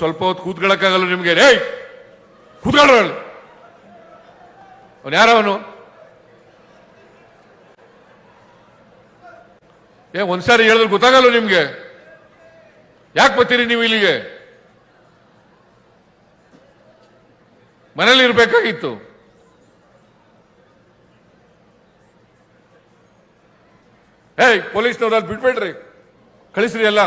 ಸ್ವಲ್ಪ ಹೊತ್ತು ಕೂತ್ಕೊಳ್ಳಕ್ಕಾಗಲ್ಲ ನಿಮ್ಗೆ. ರೇ ಕೂತ್ಕೊಳ್ಳ, ಅವನು ಯಾರವನು? ಒಂದ್ಸಾರಿ ಹೇಳಿದ್ರೆ ಗೊತ್ತಾಗಲ್ಲ ನಿಮ್ಗೆ? ಯಾಕೆ ಬರ್ತೀರಿ ನೀವು ಇಲ್ಲಿಗೆ? ಮನೇಲಿ ಇರ್ಬೇಕಾಗಿತ್ತು. ಪೊಲೀಸ್ನವ್ರು ಅಲ್ಲಿ ಬಿಟ್ಬೇಡ್ರಿ, ಕಳಿಸ್ರಿ ಎಲ್ಲ.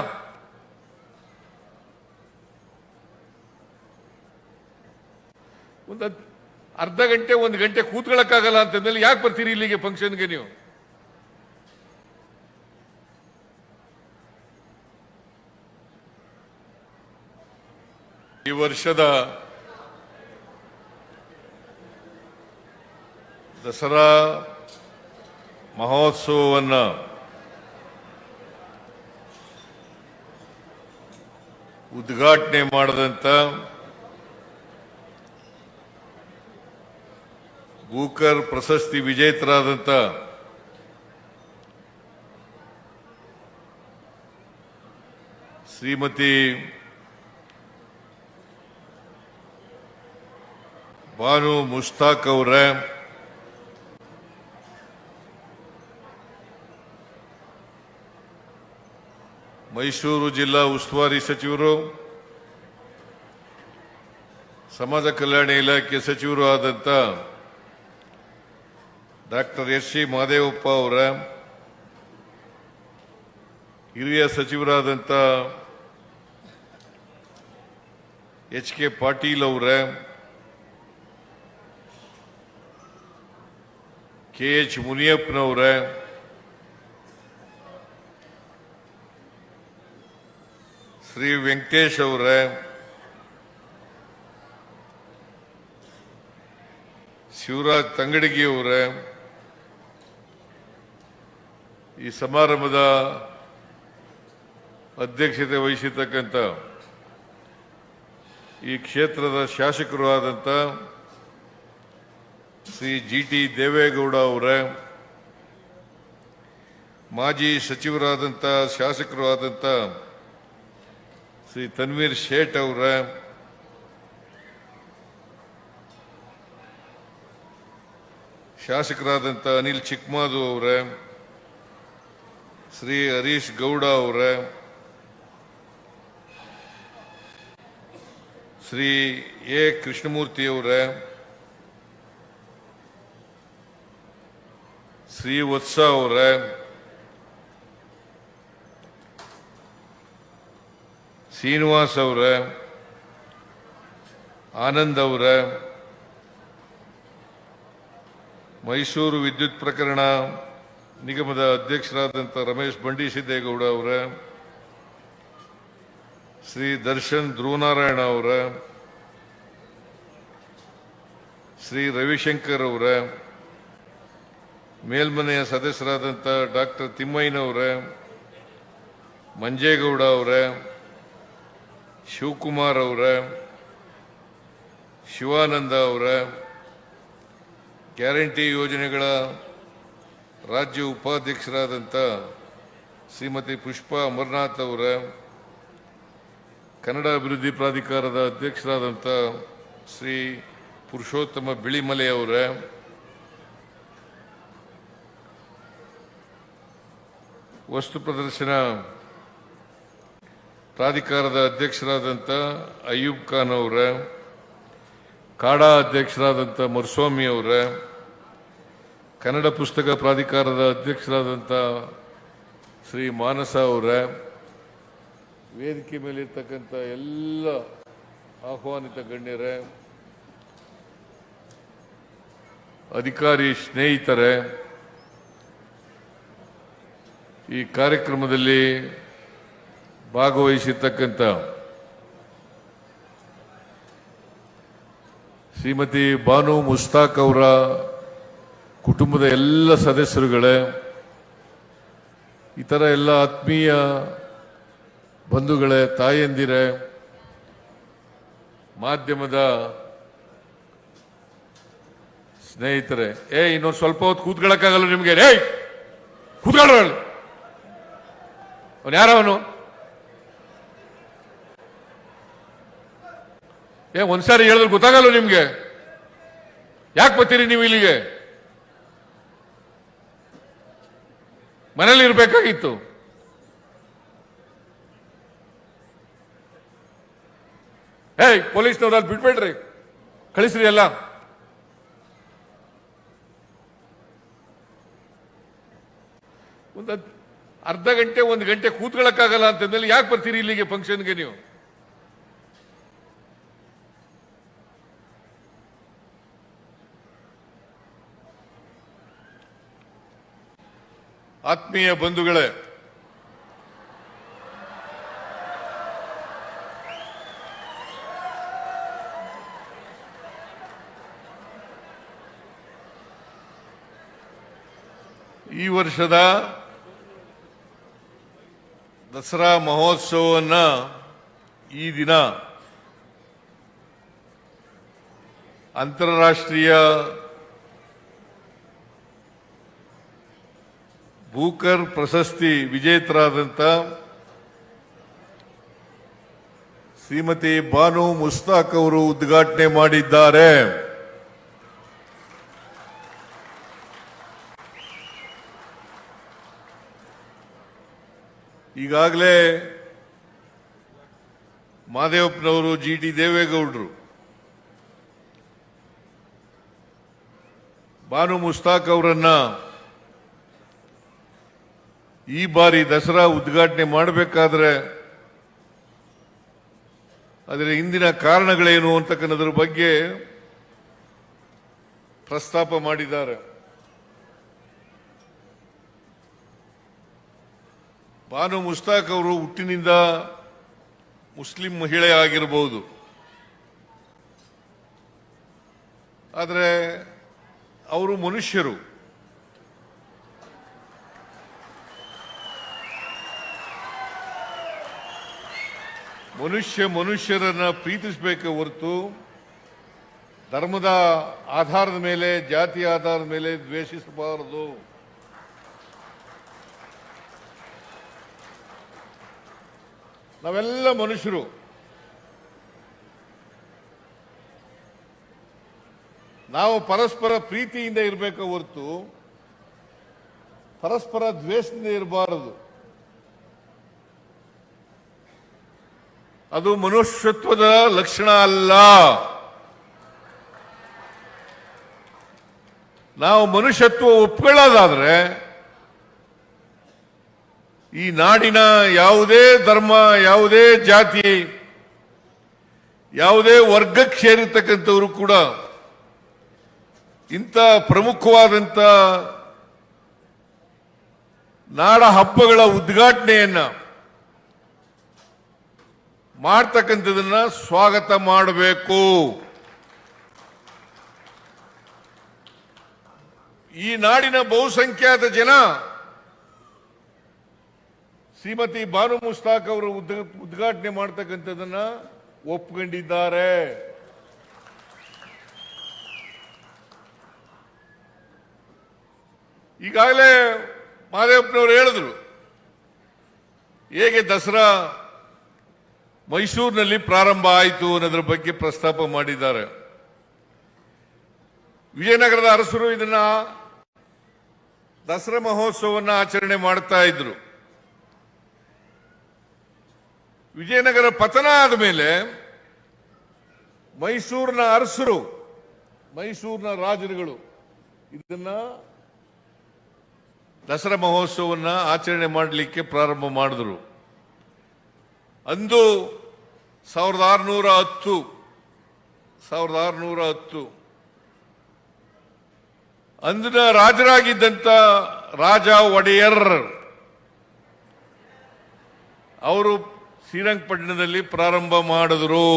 ಒಂದು ಅರ್ಧ ಗಂಟೆ 1 ಗಂಟೆ ಕೂತ್ಕೊಳ್ಳಕ್ಕಾಗಲ್ಲ ಅಂತಂದ್ಮೇಲೆ ಯಾಕೆ ಬರ್ತೀರಿ ಇಲ್ಲಿಗೆ ಫಂಕ್ಷನ್ಗೆ ನೀವು? ಈ ವರ್ಷದ ದಸರಾ ಮಹೋತ್ಸವವನ್ನು ಉದ್ಘಾಟನೆ ಮಾಡಿದಂತ ಬೂಕರ್ ಪ್ರಶಸ್ತಿ ವಿಜೇತರಾದಂಥ ಶ್ರೀಮತಿ ಬಾನು ಮುಸ್ತಾಕ್ ಅವರೇ, ಮೈಸೂರು ಜಿಲ್ಲಾ ಉಸ್ತುವಾರಿ ಸಚಿವರು, ಸಮಾಜ ಕಲ್ಯಾಣ ಇಲಾಖೆ ಸಚಿವರು ಆದಂಥ ಡಾಕ್ಟರ್ ಎಸ್.ಸಿ. ಮಹದೇವಪ್ಪ ಅವರ, ಹಿರಿಯ ಸಚಿವರಾದಂಥ ಎಚ್.ಕೆ. ಪಾಟೀಲ್ ಅವರ, ಕೆ.ಎಚ್. ಮುನಿಯಪ್ಪನವರ, ಶ್ರೀ ವೆಂಕಟೇಶ್ ಅವರ, ಶಿವರಾಜ್ ತಂಗಡಗಿ ಅವರ, ಈ ಸಮಾರಂಭದ ಅಧ್ಯಕ್ಷತೆ ವಹಿಸಿರ್ತಕ್ಕಂಥ ಈ ಕ್ಷೇತ್ರದ ಶಾಸಕರು ಆದಂಥ ಶ್ರೀ ಜಿ.ಟಿ. ದೇವೇಗೌಡ ಅವರ, ಮಾಜಿ ಸಚಿವರಾದಂಥ ಶಾಸಕರು ಆದಂಥ ಶ್ರೀ ತನ್ವೀರ್ ಶೇಟ್ ಅವರ, ಶಾಸಕರಾದಂಥ ಅನಿಲ್ ಚಿಕ್ಮಾದು ಅವರ, ಶ್ರೀ ಹರೀಶ್ ಗೌಡ ಅವರ, ಶ್ರೀ ಎ. ಕೃಷ್ಣಮೂರ್ತಿ ಅವರ, ಶ್ರೀ ವತ್ಸ ಅವರ, ಶ್ರೀನಿವಾಸ್ ಅವರ, ಆನಂದ್ ಅವರ, ಮೈಸೂರು ವಿದ್ಯುತ್ ಪ್ರಕರಣ ನಿಗಮದ ಅಧ್ಯಕ್ಷರಾದಂಥ ರಮೇಶ್ ಬಂಡಿಸಿದ್ದೇಗೌಡ ಅವರ, ಶ್ರೀ ದರ್ಶನ್ ಧ್ರುವನಾರಾಯಣ ಅವರ, ಶ್ರೀ ರವಿಶಂಕರ್ ಅವರ, ಮೇಲ್ಮನೆಯ ಸದಸ್ಯರಾದಂಥ ಡಾಕ್ಟರ್ ತಿಮ್ಮಯ್ಯನವರ, ಮಂಜೇಗೌಡ ಅವರ, ಶಿವಕುಮಾರ್ ಅವರ, ಶಿವಾನಂದ ಅವರ, ಗ್ಯಾರಂಟಿ ಯೋಜನೆಗಳ ರಾಜ್ಯ ಉಪಾಧ್ಯಕ್ಷರಾದಂಥ ಶ್ರೀಮತಿ ಪುಷ್ಪಾ ಅಮರನಾಥ್ ಅವರ, ಕನ್ನಡ ಅಭಿವೃದ್ಧಿ ಪ್ರಾಧಿಕಾರದ ಅಧ್ಯಕ್ಷರಾದಂಥ ಶ್ರೀ ಪುರುಷೋತ್ತಮ ಬಿಳಿಮಲೆ ಅವರ, ವಸ್ತು ಪ್ರದರ್ಶನ ಪ್ರಾಧಿಕಾರದ ಅಧ್ಯಕ್ಷರಾದಂಥ ಅಯ್ಯೂಬ್ ಖಾನ್ ಅವರ, ಕಾಡಾ ಅಧ್ಯಕ್ಷರಾದಂಥ ಮರುಸ್ವಾಮಿ ಅವರ, ಕನ್ನಡ ಪುಸ್ತಕ ಪ್ರಾಧಿಕಾರದ ಅಧ್ಯಕ್ಷರಾದಂಥ ಶ್ರೀ ಮಾನಸ ಅವರ, ವೇದಿಕೆ ಮೇಲಿರ್ತಕ್ಕಂಥ ಎಲ್ಲ ಆಹ್ವಾನಿತ ಗಣ್ಯರೇ, ಅಧಿಕಾರಿ ಸ್ನೇಹಿತರೆ, ಈ ಕಾರ್ಯಕ್ರಮದಲ್ಲಿ ಭಾಗವಹಿಸಿರ್ತಕ್ಕಂಥ ಶ್ರೀಮತಿ ಬಾನು ಮುಸ್ತಾಕ್ ಅವರ ಕುಟುಂಬದ ಎಲ್ಲ ಸದಸ್ಯರುಗಳೇ, ಇತರ ಎಲ್ಲ ಆತ್ಮೀಯ ಬಂಧುಗಳೇ, ತಾಯಂದಿರೇ, ಮಾಧ್ಯಮದ ಸ್ನೇಹಿತರೆ, ಇನ್ನೊಂದು ಸ್ವಲ್ಪ ಹೊತ್ತು ಕೂತ್ಕೊಳ್ಳಕ್ಕಾಗಲ್ಲ ನಿಮ್ಗೆ? ರೇ ಕೂತ್ಕೊಳ್ಳ, ಅವನು ಯಾರವನು? ಒಂದ್ಸಾರಿ ಹೇಳಿದ್ರೆ ಗೊತ್ತಾಗಲ್ಲ ನಿಮ್ಗೆ? ಯಾಕೆ ಬರ್ತೀರಿ ನೀವು ಇಲ್ಲಿಗೆ? ಮನೇಲಿ ಇರ್ಬೇಕಾಗಿತ್ತು. ಪೊಲೀಸ್ನವ್ರು ಅಲ್ಲಿ ಬಿಟ್ಬೇಡ್ರಿ, ಕಳಿಸ್ರಿ ಎಲ್ಲ. ಒಂದು ಅರ್ಧ ಗಂಟೆ 1 ಗಂಟೆ ಕೂತ್ಕೊಳ್ಳಕ್ಕಾಗಲ್ಲ ಅಂತಂದ್ರೆ ಯಾಕೆ ಬರ್ತೀರಿ ಇಲ್ಲಿಗೆ ಫಂಕ್ಷನ್ಗೆ ನೀವು? ಆತ್ಮೀಯ ಬಂಧುಗಳೇ, ಈ ವರ್ಷದ ದಸರಾ ಮಹೋತ್ಸವವನ್ನ ಈ ದಿನ ಅಂತಾರಾಷ್ಟ್ರೀಯ ಬೂಕರ್ ಪ್ರಶಸ್ತಿ ವಿಜೇತರಾದಂಥ ಶ್ರೀಮತಿ ಬಾನು ಮುಸ್ತಾಕ್ ಅವರು ಉದ್ಘಾಟನೆ ಮಾಡಿದ್ದಾರೆ. ಈಗಾಗಲೇ ಮಾದೇವಪ್ಪನವರು, GT ದೇವೇಗೌಡರು ಬಾನು ಮುಸ್ತಾಕ್ ಅವರನ್ನ ಈ ಬಾರಿ ದಸರಾ ಉದ್ಘಾಟನೆ ಮಾಡಬೇಕಾದ್ರೆ ಅದರ ಹಿಂದಿನ ಕಾರಣಗಳೇನು ಅಂತಕ್ಕನ್ನೋದ್ರ ಬಗ್ಗೆ ಪ್ರಸ್ತಾಪ ಮಾಡಿದ್ದಾರೆ. ಬಾನು ಮುಸ್ತಾಕ್ ಅವರು ಹುಟ್ಟಿನಿಂದ ಮುಸ್ಲಿಂ ಮಹಿಳೆ ಆಗಿರಬಹುದು, ಆದರೆ ಅವರು ಮನುಷ್ಯರು. ಮನುಷ್ಯರನ್ನ ಪ್ರೀತಿಸಬೇಕೆ ಹೊರತು ಧರ್ಮದ ಆಧಾರದ ಮೇಲೆ, ಜಾತಿಯ ಆಧಾರದ ಮೇಲೆ ದ್ವೇಷಿಸಬಾರದು. ನಾವೆಲ್ಲ ಮನುಷ್ಯರು. ನಾವು ಪರಸ್ಪರ ಪ್ರೀತಿಯಿಂದ ಇರಬೇಕು ಹೊರತು ಪರಸ್ಪರ ದ್ವೇಷದಿಂದ ಇರಬಾರದು. ಅದು ಮನುಷ್ಯತ್ವದ ಲಕ್ಷಣ ಅಲ್ಲ. ನಾವು ಮನುಷ್ಯತ್ವ ಒಪ್ಕೊಳ್ಳೋದಾದ್ರೆ ಈ ನಾಡಿನ ಯಾವುದೇ ಧರ್ಮ, ಯಾವುದೇ ಜಾತಿ, ಯಾವುದೇ ವರ್ಗಕ್ಕೆ ಸೇರಿರ್ತಕ್ಕಂಥವರು ಕೂಡ ಇಂಥ ಪ್ರಮುಖವಾದಂಥ ನಾಡ ಹಬ್ಬಗಳ ಉದ್ಘಾಟನೆಯನ್ನ ಮಾಡ್ತಕ್ಕಂಥದನ್ನ ಸ್ವಾಗತ ಮಾಡಬೇಕು. ಈ ನಾಡಿನ ಬಹುಸಂಖ್ಯಾತ ಜನ ಶ್ರೀಮತಿ ಬಾನು ಮುಸ್ತಾಕ್ ಅವರು ಉದ್ಘಾಟನೆ ಮಾಡ್ತಕ್ಕಂಥದನ್ನ ಒಪ್ಕೊಂಡಿದ್ದಾರೆ. ಈಗಾಗಲೇ ಮಾದೇವಪ್ಪನವರು ಹೇಳಿದ್ರು ಹೇಗೆ ದಸರಾ ಮೈಸೂರಿನಲ್ಲಿ ಪ್ರಾರಂಭ ಆಯಿತು ಅನ್ನೋದ್ರ ಬಗ್ಗೆ ಪ್ರಸ್ತಾಪ ಮಾಡಿದ್ದಾರೆ. ವಿಜಯನಗರದ ಅರಸರು ಇದನ್ನ ದಸರಾ ಮಹೋತ್ಸವವನ್ನು ಆಚರಣೆ ಮಾಡ್ತಾ ಇದ್ರು. ವಿಜಯನಗರ ಪತನ ಆದ ಮೇಲೆ ಮೈಸೂರಿನ ಅರಸರು, ಮೈಸೂರಿನ ರಾಜರುಗಳು ಇದನ್ನ ದಸರಾ ಮಹೋತ್ಸವವನ್ನು ಆಚರಣೆ ಮಾಡಲಿಕ್ಕೆ ಪ್ರಾರಂಭ ಮಾಡಿದ್ರು. ಅಂದು 1610 ಅಂದಿನ ರಾಜರಾಗಿದ್ದಂಥ ರಾಜ ಒಡೆಯರ್ ಅವರು ಶ್ರೀರಂಗಪಟ್ಟಣದಲ್ಲಿ ಪ್ರಾರಂಭ ಮಾಡಿದ್ರು.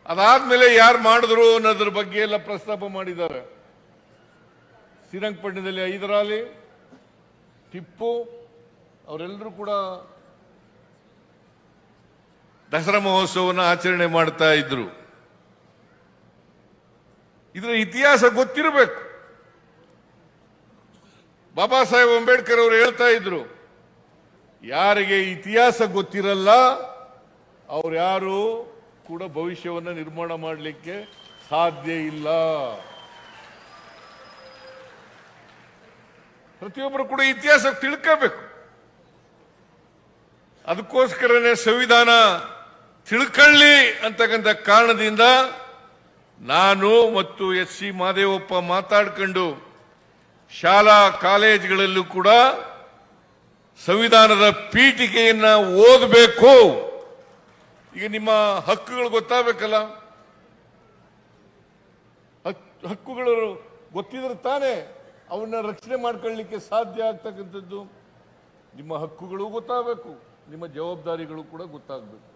ಅದಾದ್ಮೇಲೆ ಯಾರು ಮಾಡಿದ್ರು ಅನ್ನೋದ್ರ ಬಗ್ಗೆ ಎಲ್ಲ ಪ್ರಸ್ತಾಪ ಮಾಡಿದ್ದಾರೆ. ಶ್ರೀರಂಗಪಟ್ಟಣದಲ್ಲಿ ಹೈದರಾಲಿ, ಟಿಪ್ಪು ಅವರೆಲ್ಲರೂ ಕೂಡ ದಸರಾ ಮಹೋತ್ಸವವನ್ನು ಆಚರಣೆ ಮಾಡ್ತಾ ಇದ್ರು. ಇದರ ಇತಿಹಾಸ ಗೊತ್ತಿರಬೇಕು. ಬಾಬಾ ಸಾಹೇಬ್ ಅಂಬೇಡ್ಕರ್ ಅವರು ಹೇಳ್ತಾ ಇದ್ರು, ಯಾರಿಗೆ ಇತಿಹಾಸ ಗೊತ್ತಿರಲ್ಲ ಅವ್ರು ಯಾರು ಕೂಡ ಭವಿಷ್ಯವನ್ನು ನಿರ್ಮಾಣ ಮಾಡಲಿಕ್ಕೆ ಸಾಧ್ಯ ಇಲ್ಲ. ಪ್ರತಿಯೊಬ್ಬರು ಕೂಡ ಇತಿಹಾಸ ತಿಳ್ಕೋಬೇಕು. ಅದಕ್ಕೋಸ್ಕರನೇ ಸಂವಿಧಾನ ತಿಳ್ಕೊಳ್ಳಿ ಅಂತಕ್ಕಂಥ ಕಾರಣದಿಂದ ನಾನು ಮತ್ತು ಎಸ್ ಸಿ ಮಹದೇವಪ್ಪ ಮಾತಾಡ್ಕೊಂಡು ಶಾಲಾ ಕಾಲೇಜುಗಳಲ್ಲೂ ಕೂಡ ಸಂವಿಧಾನದ ಪೀಠಿಕೆಯನ್ನ ಓದಬೇಕು. ಈಗ ನಿಮ್ಮ ಹಕ್ಕುಗಳು ಗೊತ್ತಾಗಬೇಕಲ್ಲ, ಹಕ್ಕುಗಳು ಗೊತ್ತಿದ್ರೆ ತಾನೇ ಅವನ್ನ ರಕ್ಷಣೆ ಮಾಡ್ಕೊಳ್ಳಿಕ್ಕೆ ಸಾಧ್ಯ ಆಗ್ತಕ್ಕಂಥದ್ದು. ನಿಮ್ಮ ಹಕ್ಕುಗಳು ಗೊತ್ತಾಗಬೇಕು, ನಿಮ್ಮ ಜವಾಬ್ದಾರಿಗಳು ಕೂಡ ಗೊತ್ತಾಗಬೇಕು.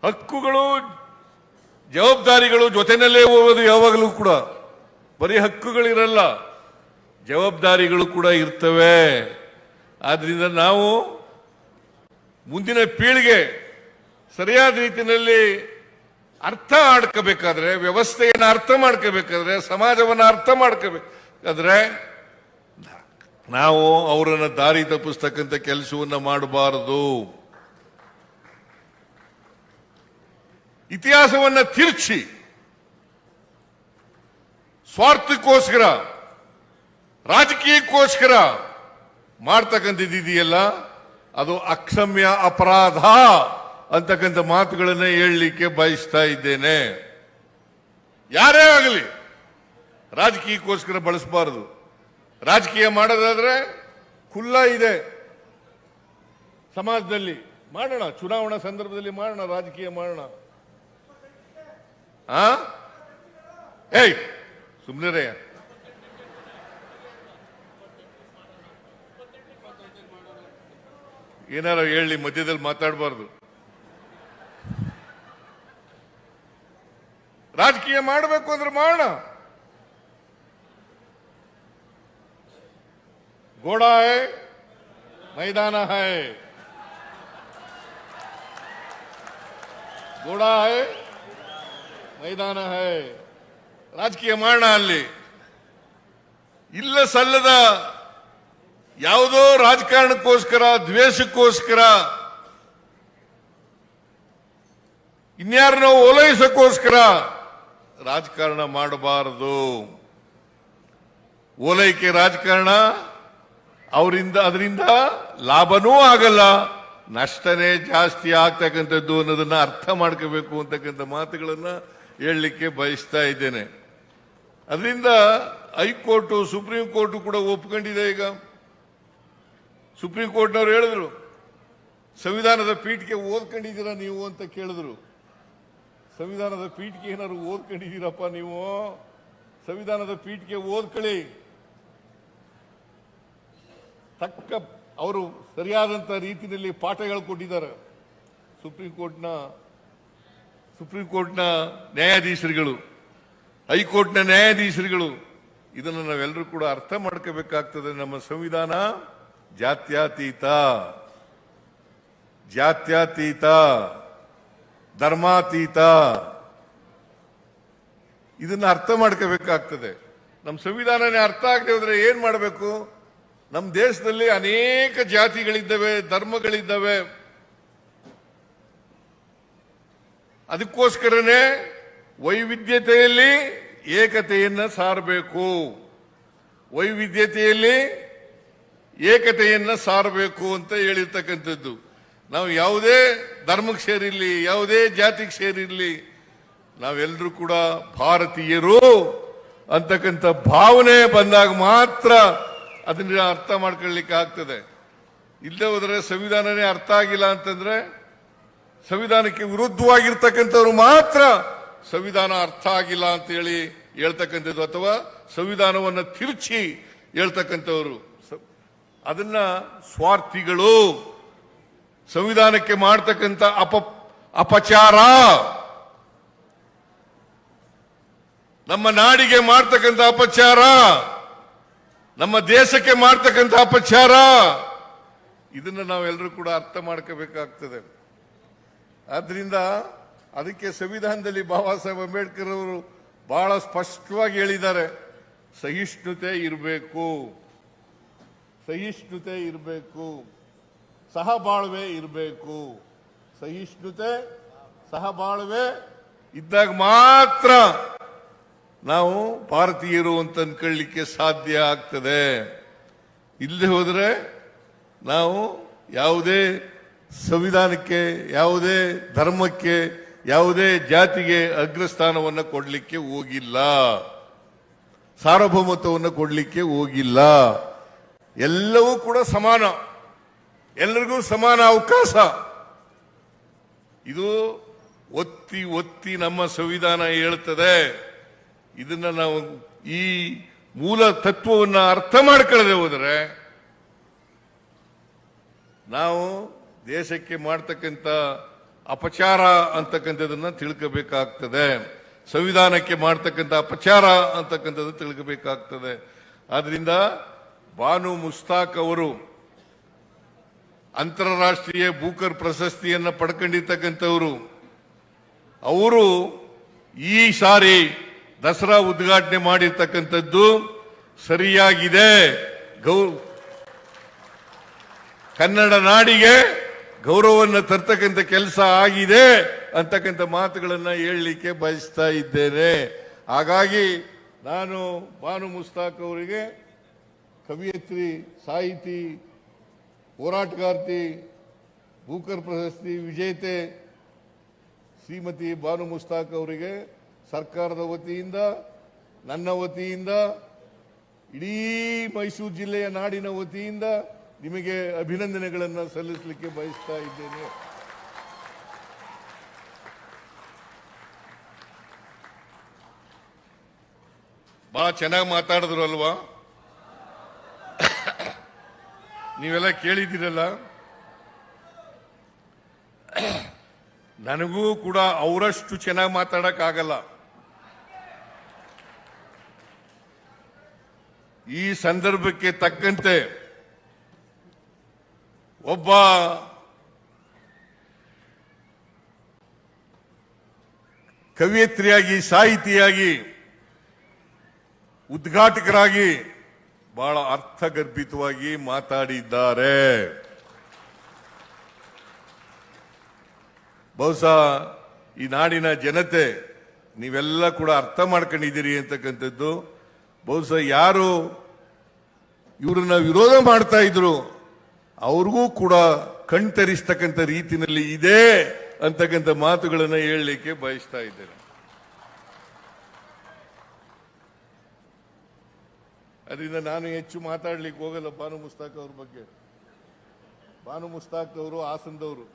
ಹಕ್ಕುಗಳು ಜವಾಬ್ದಾರಿಗಳು ಜೊತೆನಲ್ಲೇ ಹೋಗೋದು ಯಾವಾಗಲೂ ಕೂಡ. ಬರೀ ಹಕ್ಕುಗಳಿರಲ್ಲ, ಜವಾಬ್ದಾರಿಗಳು ಕೂಡ ಇರ್ತವೆ. ಆದ್ರಿಂದ ನಾವು ಮುಂದಿನ ಪೀಳಿಗೆ ಸರಿಯಾದ ರೀತಿಯಲ್ಲಿ ಅರ್ಥ ಮಾಡ್ಕೋಬೇಕಾದ್ರೆ, ವ್ಯವಸ್ಥೆಯನ್ನು ಅರ್ಥ ಮಾಡ್ಕೋಬೇಕಾದ್ರೆ, ಸಮಾಜವನ್ನು ಅರ್ಥ ಮಾಡ್ಕೋಬೇಕಾದ್ರೆ ನಾವು ಅವರನ್ನು ದಾರಿ ತಪ್ಪಿಸ್ತಕ್ಕಂಥ ಕೆಲಸವನ್ನ ಮಾಡಬಾರದು. ಇತಿಹಾಸವನ್ನ ತಿರುಚಿ ಸ್ವಾರ್ಥಕ್ಕೋಸ್ಕರ, ರಾಜಕೀಯಕ್ಕೋಸ್ಕರ ಮಾಡ್ತಕ್ಕಂಥದ್ದಿದೆಯಲ್ಲ, ಅದು ಅಕ್ಷಮ್ಯ ಅಪರಾಧ ಅಂತಕ್ಕಂಥ ಮಾತುಗಳನ್ನ ಹೇಳಲಿಕ್ಕೆ ಬಯಸ್ತಾ ಇದ್ದೇನೆ. ಯಾರೇ ಆಗಲಿ ರಾಜಕೀಯಕ್ಕೋಸ್ಕರ ಬಳಸಬಾರದು. ರಾಜಕೀಯ ಮಾಡೋದಾದ್ರೆ ಖುಲ್ಲಾ ಇದೆ ಸಮಾಜದಲ್ಲಿ, ಮಾಡೋಣ. ಚುನಾವಣಾ ಸಂದರ್ಭದಲ್ಲಿ ಮಾಡೋಣ, ರಾಜಕೀಯ ಮಾಡೋಣ. ಏಯ್ ಸುಮ್ಮನೆ ಏನಾರ ಹೇಳಿ, ಮಧ್ಯದಲ್ಲಿ ಮಾತಾಡಬಾರ್ದು. ರಾಜಕೀಯ ಮಾಡಬೇಕು ಅಂದ್ರೆ ಮಾಡೋಣ. घोड़ा है मैदान है, घोड़ा है मैदाನ है. ರಾಜಕೀಯ ಮಾಡೋಣ. ಅಲ್ಲಿ ಇಲ್ಲ ಸಲ್ಲದ ಯಾವುದೋ ರಾಜಕಾರಣಕ್ಕೋಸ್ಕರ, ದ್ವೇಷಕ್ಕೋಸ್ಕರ, ಇನ್ಯಾರನ್ನೋ ಓಲೈಸಕ್ಕೋಸ್ಕರ ರಾಜಕಾರಣ ಮಾಡಬಾರದು. ಓಲೈಕೆ ರಾಜಕಾರಣ ಅದರಿಂದ ಲಾಭನೂ ಆಗಲ್ಲ, ನಷ್ಟನೇ ಜಾಸ್ತಿ ಆಗ್ತಕ್ಕಂಥದ್ದು ಅನ್ನೋದನ್ನ ಅರ್ಥ ಮಾಡ್ಕೋಬೇಕು ಅಂತಕ್ಕಂಥ ಮಾತುಗಳನ್ನ ಹೇಳಲಿಕ್ಕೆ ಬಯಸ್ತಾ ಇದ್ದೇನೆ. ಅದರಿಂದ ಹೈಕೋರ್ಟ್, ಸುಪ್ರೀಂ ಕೋರ್ಟ್ ಕೂಡ ಒಪ್ಕೊಂಡಿದೆ. ಈಗ ಸುಪ್ರೀಂ ಕೋರ್ಟ್ನವ್ರು ಹೇಳಿದ್ರು, ಸಂವಿಧಾನದ ಪೀಠಿಕೆ ಓದ್ಕೊಂಡಿದ್ದೀರಾ ನೀವು ಅಂತ ಕೇಳಿದ್ರು. ಸಂವಿಧಾನದ ಪೀಠಿಕೆ ಏನಾದ್ರು ಓದ್ಕೊಂಡಿದ್ದೀರಪ್ಪ ನೀವು? ಸಂವಿಧಾನದ ಪೀಠಿಕೆ ಓದ್ಕೊಳ್ಳಿ. ತಕ್ಕ ಅವರು ಸರಿಯಾದಂತ ರೀತಿಯಲ್ಲಿ ಪಾಠಗಳು ಕೊಟ್ಟಿದ್ದಾರೆ. ಸುಪ್ರೀಂ ಕೋರ್ಟ್ನ ನ್ಯಾಯಾಧೀಶರುಗಳು, ಹೈಕೋರ್ಟ್ನ ನ್ಯಾಯಾಧೀಶರುಗಳು ಇದನ್ನು ನಾವೆಲ್ಲರೂ ಕೂಡ ಅರ್ಥ ಮಾಡ್ಕೋಬೇಕಾಗ್ತದೆ. ನಮ್ಮ ಸಂವಿಧಾನ ಜಾತ್ಯತೀತ, ಧರ್ಮಾತೀತ. ಇದನ್ನ ಅರ್ಥ ಮಾಡ್ಕೋಬೇಕಾಗ್ತದೆ. ನಮ್ಮ ಸಂವಿಧಾನನೇ ಅರ್ಥ ಆಗದೆ ಹೋದ್ರೆ ಏನ್ ಮಾಡಬೇಕು? ನಮ್ಮ ದೇಶದಲ್ಲಿ ಅನೇಕ ಜಾತಿಗಳಿದ್ದಾವೆ, ಧರ್ಮಗಳಿದ್ದಾವೆ. ಅದಕ್ಕೋಸ್ಕರನೇ ವೈವಿಧ್ಯತೆಯಲ್ಲಿ ಏಕತೆಯನ್ನ ಸಾರಬೇಕು. ವೈವಿಧ್ಯತೆಯಲ್ಲಿ ಏಕತೆಯನ್ನ ಸಾರಬೇಕು ಅಂತ ಹೇಳಿರ್ತಕ್ಕಂಥದ್ದು. ನಾವು ಯಾವುದೇ ಧರ್ಮಕ್ಕೆ ಸೇರಿರಲಿ, ಯಾವುದೇ ಜಾತಿಗೆ ಸೇರಿರಲಿ, ನಾವೆಲ್ಲರೂ ಕೂಡ ಭಾರತೀಯರು ಅಂತಕ್ಕಂಥ ಭಾವನೆ ಬಂದಾಗ ಮಾತ್ರ ಅದನ್ನ ಅರ್ಥ ಮಾಡ್ಕೊಳ್ಳಿಕ್ಕೆ ಆಗ್ತದೆ. ಇಲ್ಲದೆ ಹೋದರೆ ಸಂವಿಧಾನನೇ ಅರ್ಥ ಆಗಿಲ್ಲ ಅಂತಂದ್ರೆ, ಸಂವಿಧಾನಕ್ಕೆ ವಿರುದ್ಧವಾಗಿರ್ತಕ್ಕಂಥವ್ರು ಮಾತ್ರ ಸಂವಿಧಾನ ಅರ್ಥ ಆಗಿಲ್ಲ ಅಂತ ಹೇಳಿ ಹೇಳ್ತಕ್ಕಂಥದ್ದು, ಅಥವಾ ಸಂವಿಧಾನವನ್ನು ತಿರುಚಿ ಹೇಳ್ತಕ್ಕಂಥವ್ರು, ಅದನ್ನ ಸ್ವಾರ್ಥಿಗಳು. ಸಂವಿಧಾನಕ್ಕೆ ಮಾಡ್ತಕ್ಕಂಥ ಅಪಚಾರ, ನಮ್ಮ ನಾಡಿಗೆ ಮಾಡ್ತಕ್ಕಂಥ ಅಪಚಾರ, ನಮ್ಮ ದೇಶಕ್ಕೆ ಮಾಡ್ತಕ್ಕಂಥ ಅಪಚಾರ, ಇದನ್ನ ನಾವೆಲ್ಲರೂ ಕೂಡ ಅರ್ಥ ಮಾಡ್ಕೋಬೇಕಾಗ್ತದೆ. ಆದ್ರಿಂದ ಅದಕ್ಕೆ ಸಂವಿಧಾನದಲ್ಲಿ ಬಾಬಾ ಸಾಹೇಬ್ ಅಂಬೇಡ್ಕರ್ ಅವರು ಬಹಳ ಸ್ಪಷ್ಟವಾಗಿ ಹೇಳಿದ್ದಾರೆ, ಸಹಿಷ್ಣುತೆ ಇರಬೇಕು, ಸಹಿಷ್ಣುತೆ ಇರಬೇಕು. ಸಹಬಾಳ್ವೆ ಇರಬೇಕು. ಸಹಿಷ್ಣುತೆ, ಸಹಬಾಳ್ವೆ ಇದ್ದಾಗ ಮಾತ್ರ ನಾವು ಭಾರತೀಯರು ಅಂತ ಅನ್ಕೊಳ್ಳಿಕ್ಕೆ ಸಾಧ್ಯ ಆಗ್ತದೆ. ಇಲ್ಲದೆ ಹೋದರೆ ನಾವು ಯಾವುದೇ ಸಂವಿಧಾನಕ್ಕೆ, ಯಾವುದೇ ಧರ್ಮಕ್ಕೆ, ಯಾವುದೇ ಜಾತಿಗೆ ಅಗ್ರಸ್ಥಾನವನ್ನು ಕೊಡಲಿಕ್ಕೆ ಹೋಗಿಲ್ಲ, ಸಾರ್ವಭೌಮತ್ವವನ್ನು ಕೊಡಲಿಕ್ಕೆ ಹೋಗಿಲ್ಲ. ಎಲ್ಲವೂ ಕೂಡ ಸಮಾನ, ಎಲ್ಲರಿಗೂ ಸಮಾನ ಅವಕಾಶ. ಇದು ಒತ್ತಿ ಒತ್ತಿ ನಮ್ಮ ಸಂವಿಧಾನ ಹೇಳ್ತದೆ. ಇದನ್ನ ನಾವು ಈ ಮೂಲ ತತ್ವವನ್ನು ಅರ್ಥ ಮಾಡ್ಕೊಳ್ಳದೆ ಹೋದರೆ ನಾವು ದೇಶಕ್ಕೆ ಮಾಡ್ತಕ್ಕಂಥ ಅಪಚಾರ ಅಂತಕ್ಕಂಥದನ್ನ ತಿಳ್ಕೋಬೇಕಾಗ್ತದೆ. ಸಂವಿಧಾನಕ್ಕೆ ಮಾಡ್ತಕ್ಕಂಥ ಅಪಚಾರ ಅಂತಕ್ಕಂಥದ್ದು ತಿಳ್ಕೋಬೇಕಾಗ್ತದೆ. ಆದ್ರಿಂದ ಬಾನು ಮುಸ್ತಾಕ್ ಅವರು ಅಂತಾರಾಷ್ಟ್ರೀಯ ಬೂಕರ್ ಪ್ರಶಸ್ತಿಯನ್ನು ಪಡ್ಕೊಂಡಿರ್ತಕ್ಕಂಥವರು. ಅವರು ಈ ಸಾರಿ ದಸರಾ ಉದ್ಘಾಟನೆ ಮಾಡಿರ್ತಕ್ಕಂಥದ್ದು ಸರಿಯಾಗಿದೆ. ಕನ್ನಡ ನಾಡಿಗೆ ಗೌರವವನ್ನು ತರ್ತಕ್ಕಂಥ ಕೆಲಸ ಆಗಿದೆ ಅಂತಕ್ಕಂಥ ಮಾತುಗಳನ್ನು ಹೇಳಲಿಕ್ಕೆ ಬಯಸ್ತಾ ಇದ್ದೇನೆ. ಹಾಗಾಗಿ ನಾನು ಬಾನು ಮುಸ್ತಾಕ್ ಅವರಿಗೆ ಕವಿಯತ್ರಿ, ಸಾಹಿತಿ, ಹೋರಾಟಗಾರ್ತಿ, ಬೂಕರ್ ಪ್ರಶಸ್ತಿ ವಿಜೇತೆ ಶ್ರೀಮತಿ ಬಾನು ಮುಸ್ತಾಕ್ ಅವರಿಗೆ ಸರ್ಕಾರದ ವತಿಯಿಂದ, ನನ್ನ ವತಿಯಿಂದ, ಇಡೀ ಮೈಸೂರು ಜಿಲ್ಲೆಯ ನಾಡಿನ ವತಿಯಿಂದ ನಿಮಗೆ ಅಭಿನಂದನೆಗಳನ್ನು ಸಲ್ಲಿಸಲಿಕ್ಕೆ ಬಯಸ್ತಾ ಇದ್ದೇನೆ. ಬಹಳ ಚೆನ್ನಾಗಿ ಮಾತಾಡಿದ್ರು ಅಲ್ವಾ? ನೀವೆಲ್ಲ ಕೇಳಿದ್ದೀರಲ್ಲ. ನನಗೂ ಕೂಡ ಅವರಷ್ಟು ಚೆನ್ನಾಗಿ ಮಾತಾಡಕ್ಕಾಗಲ್ಲ. ಈ ಸಂದರ್ಭಕ್ಕೆ ತಕ್ಕಂತೆ ಒಬ್ಬ ಕವಿಯತ್ರಿಯಾಗಿ, ಸಾಹಿತಿಯಾಗಿ, ಉದ್ಘಾಟಕರಾಗಿ ಬಹಳ ಅರ್ಥಗರ್ಭಿತವಾಗಿ ಮಾತಾಡಿದ್ದಾರೆ. ಬಹುಶಃ ಈ ನಾಡಿನ ಜನತೆ ನೀವೆಲ್ಲ ಕೂಡ ಅರ್ಥ ಮಾಡ್ಕೊಂಡಿದ್ದೀರಿ ಅಂತಕ್ಕಂಥದ್ದು. ಬಹುಶಃ ಯಾರು ಇವರನ್ನ ವಿರೋಧ ಮಾಡ್ತಾ ಇದ್ರು ಅವ್ರಿಗೂ ಕೂಡ ಕಣ್ತರಿಸ್ತಕ್ಕಂಥ ರೀತಿಯಲ್ಲಿ ಇದೆ ಅಂತಕ್ಕಂಥ ಮಾತುಗಳನ್ನು ಹೇಳಲಿಕ್ಕೆ ಬಯಸ್ತಾ ಇದ್ದೇನೆ. ಅದರಿಂದ ನಾನು ಹೆಚ್ಚು ಮಾತಾಡ್ಲಿಕ್ಕೆ ಹೋಗಲ್ಲ ಬಾನು ಮುಸ್ತಾಕ್ ಅವ್ರ ಬಗ್ಗೆ. ಬಾನು ಮುಸ್ತಾಕ್ ಅವರು ಹಾಸನದವರು,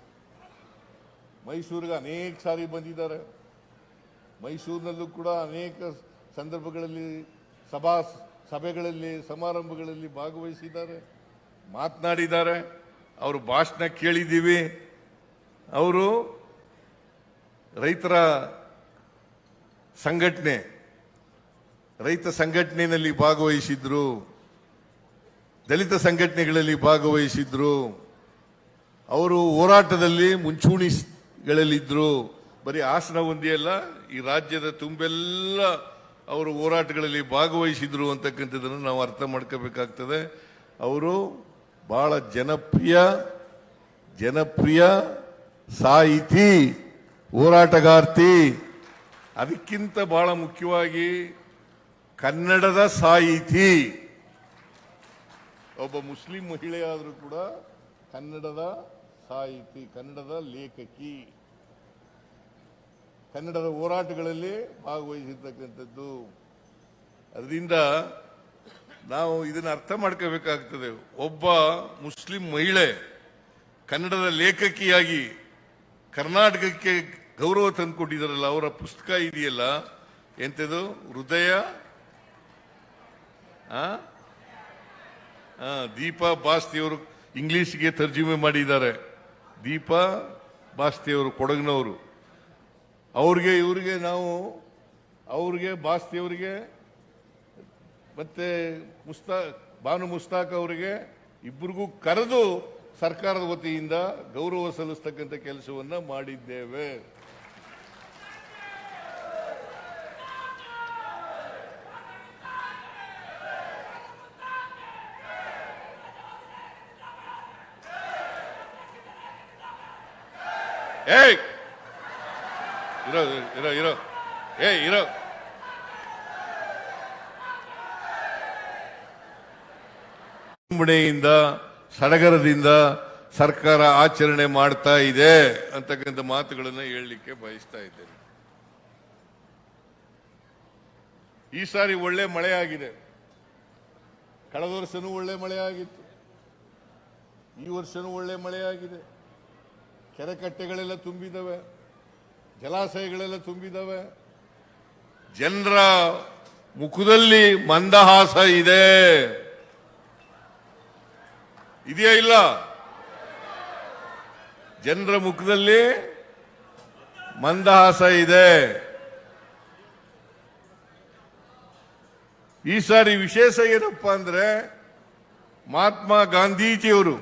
ಮೈಸೂರಿಗೆ ಅನೇಕ ಸಾರಿ ಬಂದಿದ್ದಾರೆ. ಮೈಸೂರಿನಲ್ಲೂ ಕೂಡ ಅನೇಕ ಸಂದರ್ಭಗಳಲ್ಲಿ ಸಭೆಗಳಲ್ಲಿ, ಸಮಾರಂಭಗಳಲ್ಲಿ ಭಾಗವಹಿಸಿದ್ದಾರೆ, ಮಾತನಾಡಿದ್ದಾರೆ. ಅವರು ಭಾಷಣ ಕೇಳಿದ್ದೀವಿ. ಅವರು ರೈತರ ಸಂಘಟನೆಯಲ್ಲಿ ಭಾಗವಹಿಸಿದ್ರು, ದಲಿತ ಸಂಘಟನೆಗಳಲ್ಲಿ ಭಾಗವಹಿಸಿದ್ರು. ಅವರು ಹೋರಾಟದಲ್ಲಿ ಮುಂಚೂಣಿಗಳಲ್ಲಿದ್ದರು. ಬರೀ ಹಾಸನ ಒಂದೇ ಅಲ್ಲ, ಈ ರಾಜ್ಯದ ತುಂಬೆಲ್ಲ ಅವರು ಹೋರಾಟಗಳಲ್ಲಿ ಭಾಗವಹಿಸಿದ್ರು ಅಂತಕ್ಕಂಥದ್ದನ್ನು ನಾವು ಅರ್ಥ ಮಾಡ್ಕೋಬೇಕಾಗ್ತದೆ. ಅವರು ಬಹಳ ಜನಪ್ರಿಯ ಸಾಹಿತಿ, ಹೋರಾಟಗಾರ್ತಿ, ಅದಕ್ಕಿಂತ ಬಹಳ ಮುಖ್ಯವಾಗಿ ಕನ್ನಡದ ಸಾಹಿತಿ. ಒಬ್ಬ ಮುಸ್ಲಿಂ ಮಹಿಳೆಯಾದರೂ ಕೂಡ ಕನ್ನಡದ ಸಾಹಿತಿ, ಕನ್ನಡದ ಲೇಖಕಿ, ಕನ್ನಡದ ಹೋರಾಟಗಳಲ್ಲಿ ಭಾಗವಹಿಸಿರ್ತಕ್ಕಂಥದ್ದು. ಅದರಿಂದ ನಾವು ಇದನ್ನು ಅರ್ಥ ಮಾಡ್ಕೋಬೇಕಾಗ್ತದೆ. ಒಬ್ಬ ಮುಸ್ಲಿಂ ಮಹಿಳೆ ಕನ್ನಡದ ಲೇಖಕಿಯಾಗಿ ಕರ್ನಾಟಕಕ್ಕೆ ಗೌರವ ತಂದುಕೊಟ್ಟಿದ್ದಾರಲ್ಲ, ಅವರ ಪುಸ್ತಕ ಇದೆಯಲ್ಲ, ಎಂಥದ್ದು, ಹೃದಯ, ದೀಪಾ ಬಾಸ್ತಿಯವರು ಇಂಗ್ಲಿಷ್ಗೆ ತರ್ಜುಮೆ ಮಾಡಿದ್ದಾರೆ. ದೀಪಾ ಬಾಸ್ತಿಯವರು ಕೊಡಗಿನವರು. ಅವ್ರಿಗೆ ಬಾಸ್ತಿಯವರಿಗೆ ಮತ್ತೆ ಬಾನು ಮುಸ್ತಾಕ್ ಅವರಿಗೆ ಇಬ್ಬರಿಗೂ ಕರೆದು ಸರ್ಕಾರದ ವತಿಯಿಂದ ಗೌರವ ಸಲ್ಲಿಸ್ತಕ್ಕಂಥ ಕೆಲಸವನ್ನ ಮಾಡಿದ್ದೇವೆ. ಏಯ್ ಇರೋ ಇರೋ ಇರೋ ಇರೋ ವಿಜೃಂಭಣೆಯಿಂದ ಸಡಗರದಿಂದ ಸರ್ಕಾರ ಆಚರಣೆ ಮಾಡ್ತಾ ಇದೆ ಅಂತಕ್ಕಂಥ ಮಾತುಗಳನ್ನು ಹೇಳಲಿಕ್ಕೆ ಬಯಸ್ತಾ ಇದ್ದೇನೆ. ಈ ಸಾರಿ ಒಳ್ಳೆ ಮಳೆ ಆಗಿದೆ. ಕಳೆದ ವರ್ಷನೂ ಒಳ್ಳೆ ಮಳೆ ಆಗಿತ್ತು, ಈ ವರ್ಷನೂ ಒಳ್ಳೆ ಮಳೆ ಆಗಿದೆ. ಕೆರೆ ಕಟ್ಟೆಗಳೆಲ್ಲ ತುಂಬಿದವೆ, ಜಲಾಶಯಗಳೆಲ್ಲ ತುಂಬಿದವೆ. ಜನರ ಮುಖದಲ್ಲಿ ಮಂದಹಾಸ ಇದೆ. ಇದೆಯಾ ಇಲ್ಲ? ಜನರ ಮುಖದಲ್ಲಿ ಮಂದಹಾಸ ಇದೆ. ಈ ಸಾರಿ ವಿಶೇಷ ಏನಪ್ಪಾ ಅಂದ್ರೆ, ಮಹಾತ್ಮ ಗಾಂಧೀಜಿಯವರು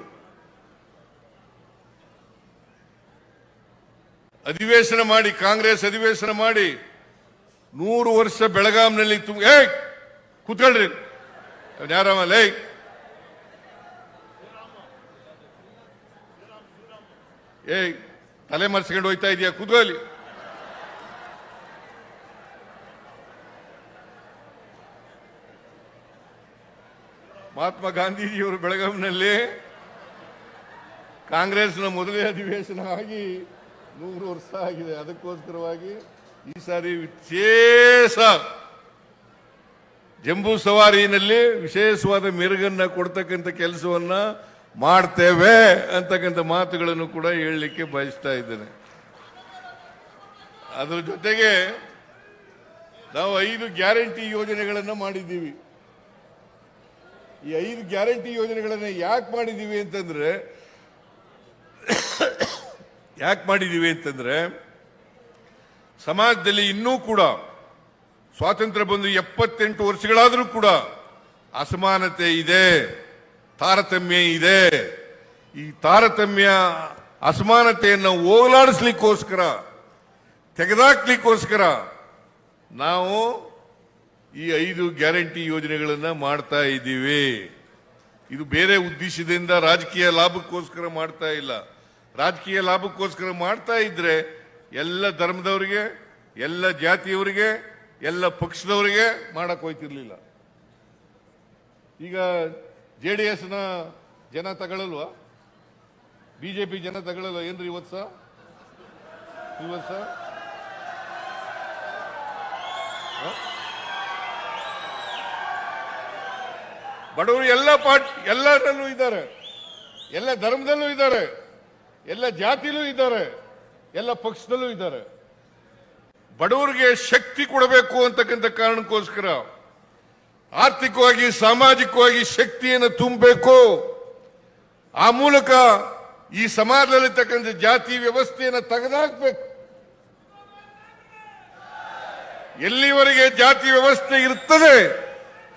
ಅಧಿವೇಶನ ಮಾಡಿ, ಕಾಂಗ್ರೆಸ್ ಅಧಿವೇಶನ ಮಾಡಿ 100 ವರ್ಷ ಬೆಳಗಾಂನಲ್ಲಿ ಕೂತ್ಕೊಳ್ರಿ ಯಾರಲ್ಲ ತಲೆ ಮರೆಸ್ಕೊಂಡು ಹೋಯ್ತಾ ಇದೆಯಾ? ಕೂತ್ಕೊಳ್ಳಿ. ಮಹಾತ್ಮ ಗಾಂಧೀಜಿಯವರು ಬೆಳಗಾಂನಲ್ಲಿ ಕಾಂಗ್ರೆಸ್ನ ಮೊದಲೇ ಅಧಿವೇಶನ ಆಗಿ 100 ವರ್ಷ ಆಗಿದೆ. ಅದಕ್ಕೋಸ್ಕರವಾಗಿ ಈ ಸಾರಿ ವಿಶೇಷ ಜಂಬೂ ಸವಾರಿನಲ್ಲಿ ವಿಶೇಷವಾದ ಮೆರುಗನ್ನ ಕೊಡ್ತಕ್ಕಂಥ ಕೆಲಸವನ್ನ ಮಾಡ್ತೇವೆ ಅಂತಕ್ಕಂಥ ಮಾತುಗಳನ್ನು ಕೂಡ ಹೇಳಲಿಕ್ಕೆ ಬಯಸ್ತಾ ಇದ್ದೇನೆ. ಅದರ ಜೊತೆಗೆ ನಾವು 5 ಗ್ಯಾರಂಟಿ ಯೋಜನೆಗಳನ್ನು ಮಾಡಿದ್ದೀವಿ. ಈ 5 ಗ್ಯಾರಂಟಿ ಯೋಜನೆಗಳನ್ನು ಯಾಕೆ ಮಾಡಿದ್ದೀವಿ ಅಂತಂದ್ರೆ ಸಮಾಜದಲ್ಲಿ ಇನ್ನೂ ಕೂಡ ಸ್ವಾತಂತ್ರ್ಯ ಬಂದು 78 ವರ್ಷಗಳಾದರೂ ಕೂಡ ಅಸಮಾನತೆ ಇದೆ, ತಾರತಮ್ಯ ಇದೆ. ಈ ತಾರತಮ್ಯ ಅಸಮಾನತೆಯನ್ನು ಹೋಗಲಾಡಿಸ್ಲಿಕ್ಕೋಸ್ಕರ, ತೆಗೆದಾಕ್ಲಿಕ್ಕೋಸ್ಕರ ನಾವು ಈ 5 ಗ್ಯಾರಂಟಿ ಯೋಜನೆಗಳನ್ನು ಮಾಡ್ತಾ ಇದ್ದೀವಿ. ಇದು ಬೇರೆ ಉದ್ದೇಶದಿಂದ ರಾಜಕೀಯ ಲಾಭಕ್ಕೋಸ್ಕರ ಮಾಡ್ತಾ ಇಲ್ಲ. ರಾಜಕೀಯ ಲಾಭಕ್ಕೋಸ್ಕರ ಮಾಡ್ತಾ ಇದ್ರೆ ಎಲ್ಲ ಧರ್ಮದವರಿಗೆ, ಎಲ್ಲ ಜಾತಿಯವರಿಗೆ, ಎಲ್ಲ ಪಕ್ಷದವರಿಗೆ ಮಾಡಕ್ ಹೋಯ್ತಿರ್ಲಿಲ್ಲ. ಈಗ JDS ನ ಜನ ತಗೊಳ್ಳಲ್ವಾ? ಬಿಜೆಪಿ ಜನ ತಗೊಳ್ಳಲ್ವಾ ಏನ್ರಿ ಇವತ್ತು? ಬಡವರು ಎಲ್ಲರಲ್ಲೂ ಇದ್ದಾರೆ, ಎಲ್ಲ ಧರ್ಮದಲ್ಲೂ ಇದ್ದಾರೆ, ಎಲ್ಲ ಜಾತಿಲೂ ಇದ್ದಾರೆ, ಎಲ್ಲ ಪಕ್ಷದಲ್ಲೂ ಇದ್ದಾರೆ. ಬಡವರಿಗೆ ಶಕ್ತಿ ಕೊಡಬೇಕು ಅಂತಕ್ಕಂಥ ಕಾರಣಕ್ಕೋಸ್ಕರ ಆರ್ಥಿಕವಾಗಿ, ಸಾಮಾಜಿಕವಾಗಿ ಶಕ್ತಿಯನ್ನು ತುಂಬಬೇಕು. ಆ ಮೂಲಕ ಈ ಸಮಾಜದಲ್ಲಿರ್ತಕ್ಕಂಥ ಜಾತಿ ವ್ಯವಸ್ಥೆಯನ್ನು ತೆಗೆದುಹಾಕಬೇಕು. ಎಲ್ಲಿವರೆಗೆ ಜಾತಿ ವ್ಯವಸ್ಥೆ ಇರುತ್ತದೆ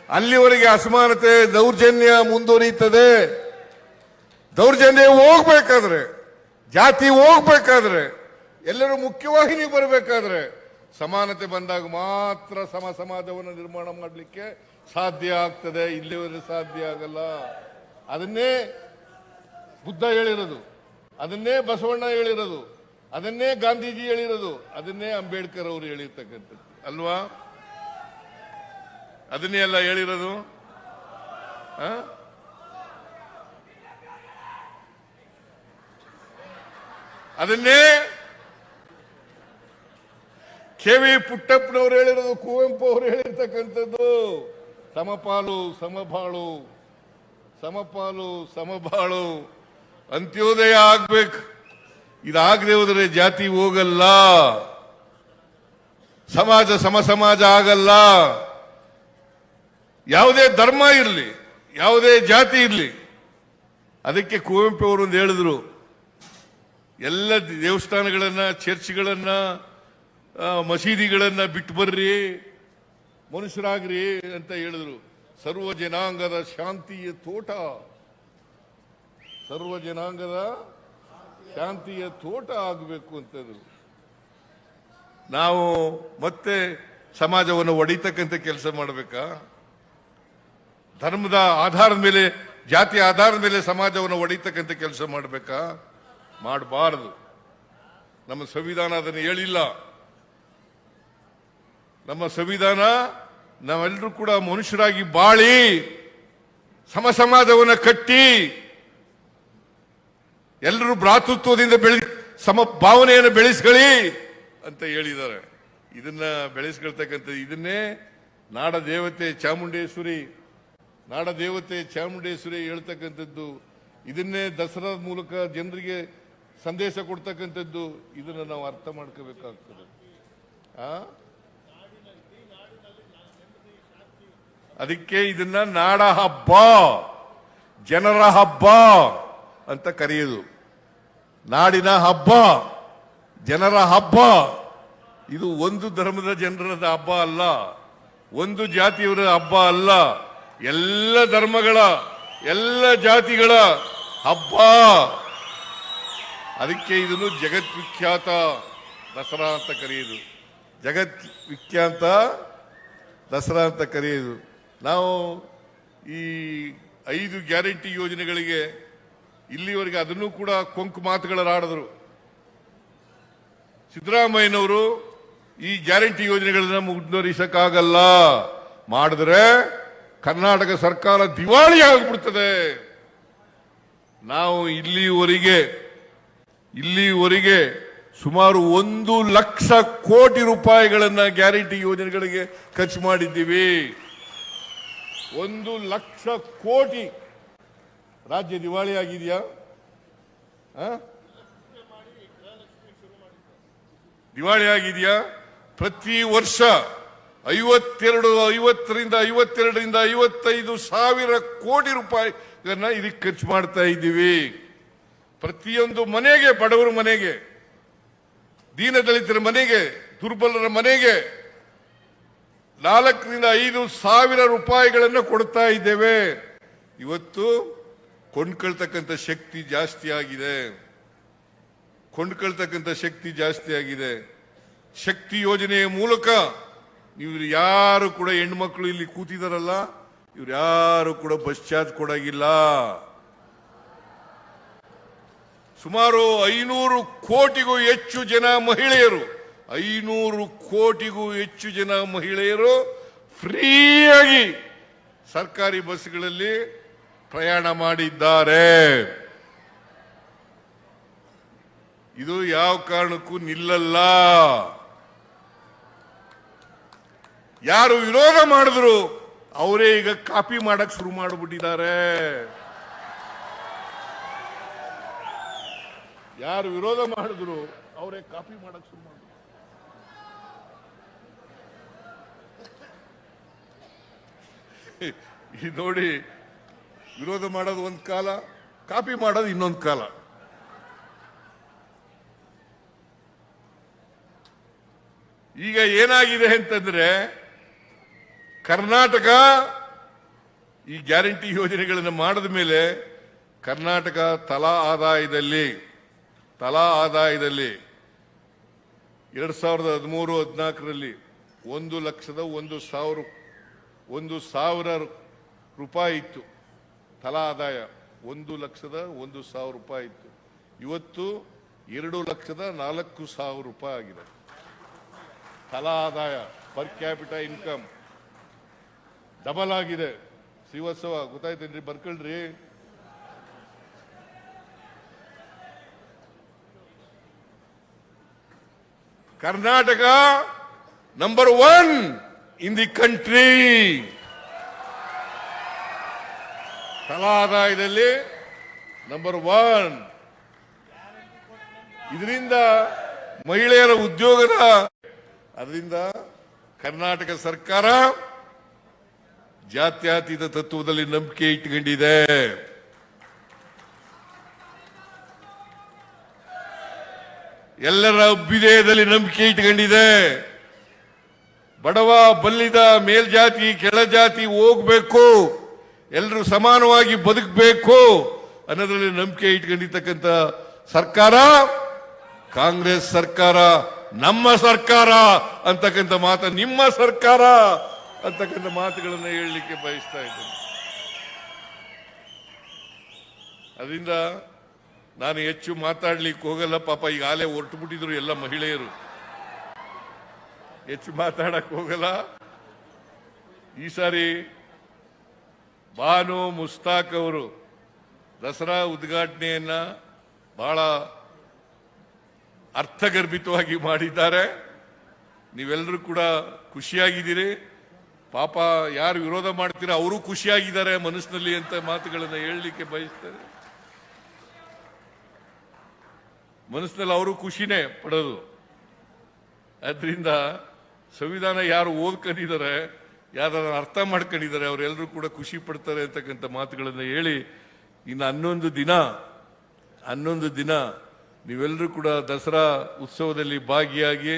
ಅಲ್ಲಿವರೆಗೆ ಅಸಮಾನತೆ, ದೌರ್ಜನ್ಯ ಮುಂದುವರಿಯುತ್ತದೆ. ದೌರ್ಜನ್ಯ ಹೋಗ್ಬೇಕಾದ್ರೆ, ಜಾತಿ ಹೋಗ್ಬೇಕಾದ್ರೆ, ಎಲ್ಲರೂ ಮುಖ್ಯವಾಹಿನಿ ಬರಬೇಕಾದ್ರೆ ಸಮಾನತೆ ಬಂದಾಗ ಮಾತ್ರ ಸಮಾಜವನ್ನು ನಿರ್ಮಾಣ ಮಾಡಲಿಕ್ಕೆ ಸಾಧ್ಯ ಆಗ್ತದೆ. ಇಲ್ಲಿವರೆಗೆ ಸಾಧ್ಯ ಆಗಲ್ಲ. ಅದನ್ನೇ ಬುದ್ಧ ಹೇಳಿರೋದು, ಅದನ್ನೇ ಬಸವಣ್ಣ ಹೇಳಿರೋದು, ಅದನ್ನೇ ಗಾಂಧೀಜಿ ಹೇಳಿರೋದು, ಅದನ್ನೇ ಅಂಬೇಡ್ಕರ್ ಅವರು ಹೇಳಿರ್ತಕ್ಕಂಥದ್ದು ಅಲ್ವಾ? ಅದನ್ನೇ ಎಲ್ಲ ಹೇಳಿರೋದು. ಅದನ್ನೇ KV ಪುಟ್ಟಪ್ಪನವರು ಹೇಳಿರೋದು, ಕುವೆಂಪು ಅವರು ಹೇಳಿರ್ತಕ್ಕಂಥದ್ದು. ಸಮಪಾಲು ಸಮಬಾಳು, ಸಮಪಾಲು ಸಮಬಾಳು, ಅಂತ್ಯೋದಯ ಆಗ್ಬೇಕು. ಇದಾಗದೆ ಹೋದರೆ ಜಾತಿ ಹೋಗಲ್ಲ, ಸಮಾಜ ಸಮಾಜ ಆಗಲ್ಲ. ಯಾವುದೇ ಧರ್ಮ ಇರಲಿ, ಯಾವುದೇ ಜಾತಿ ಇರಲಿ. ಅದಕ್ಕೆ ಕುವೆಂಪು ಅವರು ಒಂದು ಹೇಳಿದ್ರು, ಎಲ್ಲ ದೇವಸ್ಥಾನಗಳನ್ನ, ಚರ್ಚ್ಗಳನ್ನ, ಮಸೀದಿಗಳನ್ನ ಬಿಟ್ಟು ಬರ್ರಿ, ಮನುಷ್ಯರಾಗ್ರಿ ಅಂತ ಹೇಳಿದ್ರು. ಸರ್ವ ಜನಾಂಗದ ಶಾಂತಿಯ ತೋಟ, ಸರ್ವ ಜನಾಂಗದ ಶಾಂತಿಯ ತೋಟ ಆಗಬೇಕು ಅಂತಂದ್ರು. ನಾವು ಮತ್ತೆ ಸಮಾಜವನ್ನು ಒಡಿತಕ್ಕಂಥ ಕೆಲಸ ಮಾಡಬೇಕಾ? ಧರ್ಮದ ಆಧಾರದ ಮೇಲೆ, ಜಾತಿ ಆಧಾರದ ಮೇಲೆ ಸಮಾಜವನ್ನು ಒಡಿತಕ್ಕಂಥ ಕೆಲಸ ಮಾಡಬೇಕಾ? ಮಾಡಬಾರದು. ನಮ್ಮ ಸಂವಿಧಾನ ಅದನ್ನು ಹೇಳಿಲ್ಲ. ನಮ್ಮ ಸಂವಿಧಾನ ನಾವೆಲ್ಲರೂ ಕೂಡ ಮನುಷ್ಯರಾಗಿ ಬಾಳಿ ಸಮಾಜವನ್ನು ಕಟ್ಟಿ ಎಲ್ಲರೂ ಭ್ರಾತೃತ್ವದಿಂದ ಸಮ ಭಾವನೆಯನ್ನು ಬೆಳೆಸ್ಕೊಳ್ಳಿ ಅಂತ ಹೇಳಿದ್ದಾರೆ. ಇದನ್ನ ಬೆಳೆಸ್ಕೊಳ್ತಕ್ಕಂಥ ಇದನ್ನೇ ನಾಡ ದೇವತೆ ಚಾಮುಂಡೇಶ್ವರಿ ಹೇಳ್ತಕ್ಕಂಥದ್ದು. ಇದನ್ನೇ ದಸರಾದ ಮೂಲಕ ಜನರಿಗೆ ಸಂದೇಶ ಕೊಡ್ತಕ್ಕಂಥದ್ದು. ಇದನ್ನ ನಾವು ಅರ್ಥ ಮಾಡ್ಕೋಬೇಕಾಗ್ತದೆ. ಅದಕ್ಕೆ ಇದನ್ನ ನಾಡ ಹಬ್ಬ, ಜನರ ಹಬ್ಬ ಅಂತ ಕರೆಯೋದು. ನಾಡಿನ ಹಬ್ಬ, ಜನರ ಹಬ್ಬ. ಇದು ಒಂದು ಧರ್ಮದ ಜನರ ಹಬ್ಬ ಅಲ್ಲ, ಒಂದು ಜಾತಿಯವರ ಹಬ್ಬ ಅಲ್ಲ, ಎಲ್ಲ ಧರ್ಮಗಳ ಎಲ್ಲ ಜಾತಿಗಳ ಹಬ್ಬ. ಅದಕ್ಕೆ ಇದನ್ನು ಜಗದ್ವಿಖ್ಯಾತ ದಸರಾ ಅಂತ ಕರೆಯೋದು. ಜಗದ್ವಿಖ್ಯಾತ ದಸರಾ ಅಂತ ಕರೆಯೋದು. ನಾವು ಈ 5 ಗ್ಯಾರಂಟಿ ಯೋಜನೆಗಳಿಗೆ ಇಲ್ಲಿವರೆಗೆ ಅದನ್ನು ಕೂಡ ಕೊಂಕು ಮಾತುಗಳಾಡಿದ್ರು. ಸಿದ್ದರಾಮಯ್ಯನವರು ಈ ಗ್ಯಾರಂಟಿ ಯೋಜನೆಗಳನ್ನ ಮುಂದುವರಿಸಕ್ಕಾಗಲ್ಲ, ಮಾಡಿದ್ರೆ ಕರ್ನಾಟಕ ಸರ್ಕಾರ ದಿವಾಳಿ ಆಗಿಬಿಡ್ತದೆ. ನಾವು ಇಲ್ಲಿವರೆಗೆ ಸುಮಾರು 1 ಲಕ್ಷ ಕೋಟಿ ರೂಪಾಯಿಗಳನ್ನ ಗ್ಯಾರಂಟಿ ಯೋಜನೆಗಳಿಗೆ ಖರ್ಚು ಮಾಡಿದ್ದೀವಿ. 1 ಲಕ್ಷ ಕೋಟಿ. ರಾಜ್ಯ ದಿವಾಳಿ ಆಗಿದೆಯಾ? ದಿವಾಳಿ ಆಗಿದೆಯಾ? ಪ್ರತಿ ವರ್ಷ 50ರಿಂದ 55 ಸಾವಿರ ಕೋಟಿ ರೂಪಾಯಿಗಳನ್ನ ಇದಕ್ಕೆ ಖರ್ಚು ಮಾಡ್ತಾ ಇದ್ದೀವಿ. ಪ್ರತಿಯೊಂದು ಮನೆಗೆ, ಬಡವರ ಮನೆಗೆ, ದೀನದಲಿತರ ಮನೆಗೆ, ದುರ್ಬಲರ ಮನೆಗೆ 4ರಿಂದ 5 ಸಾವಿರ ರೂಪಾಯಿಗಳನ್ನು ಕೊಡ್ತಾ ಇದ್ದೇವೆ. ಇವತ್ತು ಕೊಂಡ್ಕೊಳ್ತಕ್ಕಂಥ ಶಕ್ತಿ ಜಾಸ್ತಿ ಆಗಿದೆ. ಶಕ್ತಿ ಯೋಜನೆಯ ಮೂಲಕ ಇವ್ರು ಯಾರು ಕೂಡ ಹೆಣ್ಮಕ್ಳು ಇಲ್ಲಿ ಕೂತಿದಾರಲ್ಲ, ಇವ್ರು ಯಾರು ಕೂಡ ಬಸ್ ಚಾರ್ಜ್ ಕೊಡಾಗಿಲ್ಲ. ಸುಮಾರು 500 ಕೋಟಿಗೂ ಹೆಚ್ಚು ಜನ ಮಹಿಳೆಯರು, 500 ಕೋಟಿಗೂ ಹೆಚ್ಚು ಜನ ಮಹಿಳೆಯರು ಫ್ರೀಯಾಗಿ ಸರ್ಕಾರಿ ಬಸ್ಗಳಲ್ಲಿ ಪ್ರಯಾಣ ಮಾಡಿದ್ದಾರೆ. ಇದು ಯಾವ ಕಾರಣಕ್ಕೂ ನಿಲ್ಲಲ್ಲ. ಯಾರು ವಿರೋಧ ಮಾಡಿದ್ರು ಅವರೇ ಈಗ ಕಾಪಿ ಮಾಡಕ್ ಶುರು ಮಾಡಿಬಿಟ್ಟಿದ್ದಾರೆ. ಯಾರು ವಿರೋಧ ಮಾಡಿದ್ರು ಅವರೇ ಕಾಪಿ ಮಾಡಕ್ ಶುರು ಮಾಡಿದ್ರು. ಈ ನೋಡಿ, ವಿರೋಧ ಮಾಡೋದು ಒಂದು ಕಾಲ, ಕಾಪಿ ಮಾಡೋದು ಇನ್ನೊಂದು ಕಾಲ. ಈಗ ಏನಾಗಿದೆ ಅಂತಂದ್ರೆ, ಕರ್ನಾಟಕ ಈ ಗ್ಯಾರಂಟಿ ಯೋಜನೆಗಳನ್ನು ಮಾಡಿದ ಮೇಲೆ ಕರ್ನಾಟಕ ತಲಾ ಆದಾಯದಲ್ಲಿ 2013-14ರಲ್ಲಿ 1,01,000 ರೂಪಾಯಿ ಇತ್ತು ತಲಾ ಆದಾಯ. 1,01,000 ರೂಪಾಯಿ ಇತ್ತು. ಇವತ್ತು 2,04,000 ರೂಪಾಯಿ ಆಗಿದೆ ತಲಾ ಆದಾಯ. ಪರ್ ಕ್ಯಾಪಿಟಲ್ ಇನ್ಕಮ್ ಡಬಲ್ ಆಗಿದೆ. ಶ್ರೀವತ್ಸವ ಗೊತ್ತಾಯ್ತೇನ್ರಿ? ಬರ್ಕೊಳ್ರಿ. Karnataka number 1 in the country. ತಲಾ ಆದಾಯದಲ್ಲಿ ನಂಬರ್ 1. ಇದರಿಂದ ಮಹಿಳೆಯರ ಉದ್ಯೋಗದ, ಅದರಿಂದ ಕರ್ನಾಟಕ ಸರ್ಕಾರ ಜಾತ್ಯತೀತ ತತ್ವದಲ್ಲಿ ನಂಬಿಕೆ ಇಟ್ಟುಕೊಂಡಿದೆ. ಎಲ್ಲರ ಅಭ್ಯುದಯದಲ್ಲಿ ನಂಬಿಕೆ ಇಟ್ಕೊಂಡಿದೆ. ಬಡವ ಬಲ್ಲಿದ ಮೇಲ್ಜಾತಿ ಕೆಳಜಾತಿ ಹೋಗ್ಬೇಕು, ಎಲ್ಲರೂ ಸಮಾನವಾಗಿ ಬದುಕಬೇಕು ಅನ್ನೋದ್ರಲ್ಲಿ ನಂಬಿಕೆ ಇಟ್ಕೊಂಡಿರ್ತಕ್ಕಂಥ ಸರ್ಕಾರ ಕಾಂಗ್ರೆಸ್ ಸರ್ಕಾರ. ನಮ್ಮ ಸರ್ಕಾರ ಅಂತಕ್ಕಂಥ ಮಾತು, ನಿಮ್ಮ ಸರ್ಕಾರ ಅಂತಕ್ಕಂಥ ಮಾತುಗಳನ್ನು ಹೇಳಲಿಕ್ಕೆ ಬಯಸ್ತಾ ಇದ್ದೇನೆ. ಅದರಿಂದ ನಾನು ಹೆಚ್ಚು ಮಾತಾಡ್ಲಿಕ್ಕೆ ಹೋಗಲ್ಲ. ಪಾಪ ಈಗಾಗಲೇ ಹೊರಟು ಬಿಟ್ಟಿದ್ರು ಎಲ್ಲ ಮಹಿಳೆಯರು, ಹೆಚ್ಚು ಮಾತಾಡಕ್ ಹೋಗಲ್ಲ. ಈ ಸಾರಿ ಬಾನು ಮುಸ್ತಾಕ್ ಅವರು ದಸರಾ ಉದ್ಘಾಟನೆಯನ್ನ ಬಹಳ ಅರ್ಥಗರ್ಭಿತವಾಗಿ ಮಾಡಿದ್ದಾರೆ. ನೀವೆಲ್ಲರೂ ಕೂಡ ಖುಷಿಯಾಗಿದ್ದೀರಿ. ಪಾಪ ಯಾರು ವಿರೋಧ ಮಾಡ್ತೀರಾ ಅವರು ಖುಷಿಯಾಗಿದ್ದಾರೆ ಮನಸ್ಸಿನಲ್ಲಿ ಅಂತ ಮಾತುಗಳನ್ನು ಹೇಳಲಿಕ್ಕೆ ಬಯಸ್ತಾರೆ. ಮನಸ್ಸಿನಲ್ಲಿ ಅವರು ಖುಷಿನೇ ಪಡೋದು. ಅದರಿಂದ ಸಂವಿಧಾನ ಯಾರು ಓದ್ಕೊಂಡಿದ್ದಾರೆ, ಯಾರು ಅರ್ಥ ಮಾಡ್ಕೊಂಡಿದ್ದಾರೆ, ಅವರೆಲ್ಲರೂ ಕೂಡ ಖುಷಿ ಪಡ್ತಾರೆ ಅಂತಕ್ಕಂಥ ಮಾತುಗಳನ್ನು ಹೇಳಿ, ಇನ್ನು 11 ದಿನ ನೀವೆಲ್ಲರೂ ಕೂಡ ದಸರಾ ಉತ್ಸವದಲ್ಲಿ ಭಾಗಿಯಾಗಿ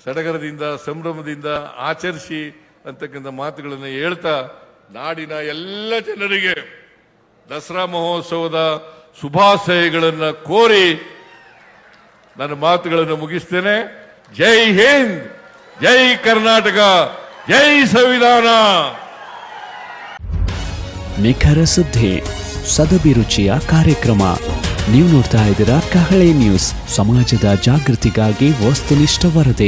ಸಡಗರದಿಂದ ಸಂಭ್ರಮದಿಂದ ಆಚರಿಸಿ ಅಂತಕ್ಕಂಥ ಮಾತುಗಳನ್ನು ಹೇಳ್ತಾ, ನಾಡಿನ ಎಲ್ಲ ಜನರಿಗೆ ದಸರಾ ಮಹೋತ್ಸವದ ಶುಭಾಶಯಗಳನ್ನು ಕೋರಿ ನನ್ನ ಮಾತುಗಳನ್ನು ಮುಗಿಸ್ತೇನೆ. ಜೈ ಹಿಂದ್, ಜೈ ಕರ್ನಾಟಕ, ಜೈ ಸಂವಿಧಾನ. ನಿಖರ ಸುದ್ದಿ, ಸದಭಿರುಚಿಯ ಕಾರ್ಯಕ್ರಮ. ನೀವು ನೋಡ್ತಾ ಇದ್ದೀರಾ ಕಹಳೆ ನ್ಯೂಸ್, ಸಮಾಜದ ಜಾಗೃತಿಗಾಗಿ ವಸ್ತುನಿಷ್ಠ ವರದಿ.